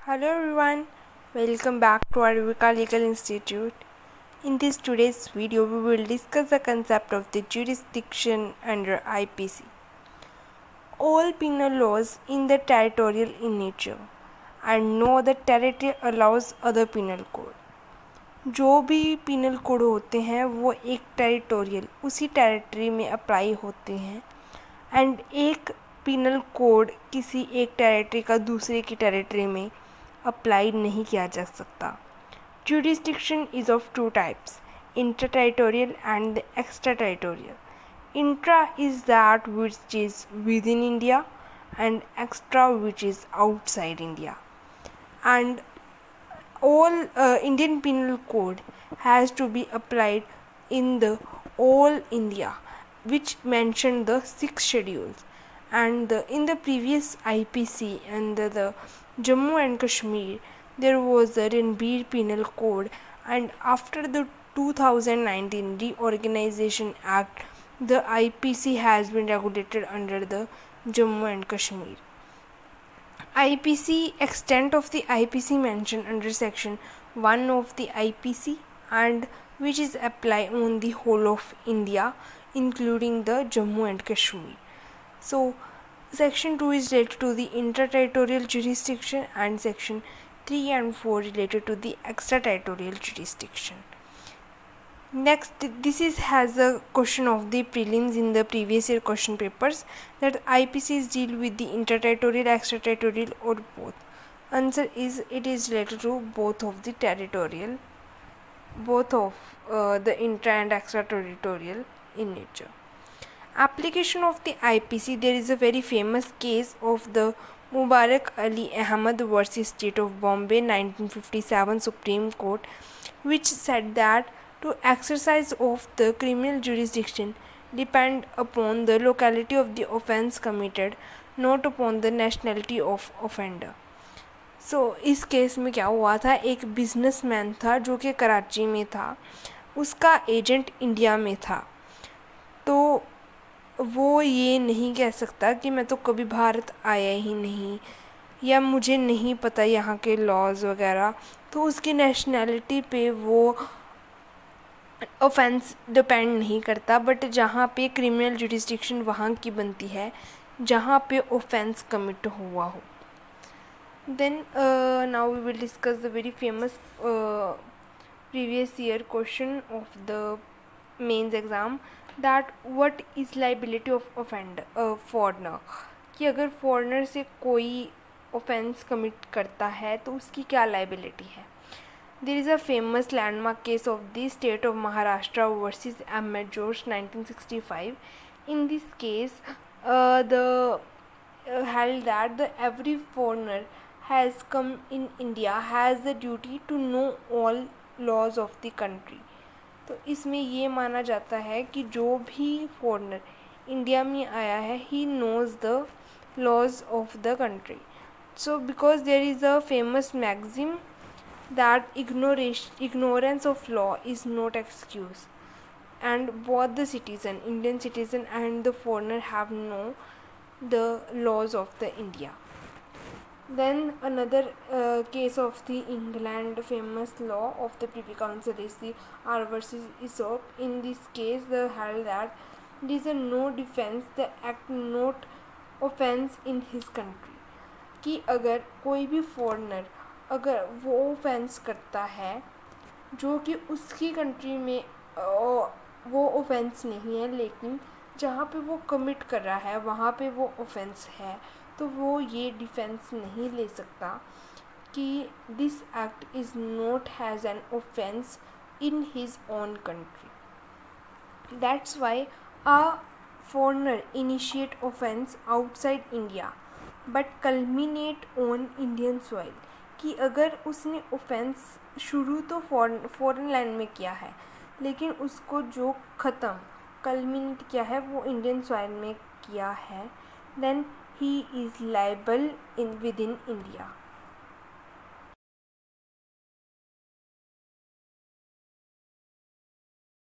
Hello everyone, welcome back to our Vika Legal Institute. In this today's video, we will discuss the concept of the jurisdiction under IPC. All penal laws in the territorial in nature and no other territory allows other penal code. जो भी penal code होते हैं वो एक territorial उसी territory में apply होते हैं and एक penal code किसी एक territory का दूसरे की territory में अप्लाई नहीं किया जा सकता. Jurisdiction is of two types, intra-territorial and the extra-territorial. Intra is that which is within India and extra which is outside India. And all Indian Penal Code has to be applied in the all India, which mentioned the 6 schedules. And in the previous IPC and the Jammu and Kashmir, there was a Ranbir Penal Code, and after the 2019 Reorganization Act, the IPC has been regulated under the Jammu and Kashmir. IPC extent of the IPC mentioned under section 1 of the IPC and which is applied on the whole of India, including the Jammu and Kashmir. So section 2 is related to the intra-territorial jurisdiction and section 3 and 4 related to the extra-territorial jurisdiction. Next, this has a question of the prelims in the previous year question papers that IPCs deal with the intra-territorial, extra-territorial or both. Answer is it is related to both of the territorial, both of the intra and extra-territorial in nature. Application of the IPC, there is a very famous case of the Mubarak Ali Ahmad versus State of Bombay 1957 Supreme Court, which said that to exercise of the criminal jurisdiction depend upon the locality of the offence committed, not upon the nationality of offender. So इस case में क्या हुआ था, एक businessman था जो कि कराची में था, उसका एजेंट इंडिया में था, तो वो ये नहीं कह सकता कि मैं तो कभी भारत आया ही नहीं या मुझे नहीं पता यहाँ के लॉज वगैरह, तो उसकी नेशनैलिटी पे वो ऑफेंस डिपेंड नहीं करता. बट जहाँ पे क्रिमिनल जुरिस्डिक्शन वहाँ की बनती है जहाँ पे ऑफेंस कमिट हुआ हो. Then now we will discuss the very famous previous year question of the mains exam, that what is liability of offender foreigner, कि अगर फॉरनर से कोई ऑफेंस कमिट करता है तो उसकी क्या लाइबिलिटी है. There is a famous landmark case of the state of Maharashtra versus Ahmed Josh 1965. In this case, the held that every foreigner has come in India has the duty to know all laws of the country. तो इसमें ये माना जाता है कि जो भी foreigner India में आया है he knows the laws of the country. So because there is a famous maxim that ignorance of law is not excuse, and both the citizen, Indian citizen and the foreigner have know the laws of the India. Then another case of the England famous law of the Privy Council is the R versus Aesop. In this case, the held that it is a no defense the act not offense in his country, कि अगर कोई भी foreigner अगर वो offence करता है जो कि उसकी कंट्री में वो ऑफेंस नहीं है लेकिन जहाँ पे वो कमिट कर रहा है वहाँ पे वो ऑफेंस है, तो वो ये डिफेंस नहीं ले सकता कि this act is not has an offence in his own country. That's why a foreigner initiate offence outside India but culminate on Indian soil, कि अगर उसने ऑफेंस शुरू तो फॉरेन लैंड में किया है लेकिन उसको जो ख़त्म कल्मिनेट किया है वो इंडियन सॉइल में किया है, then he is liable in with in India.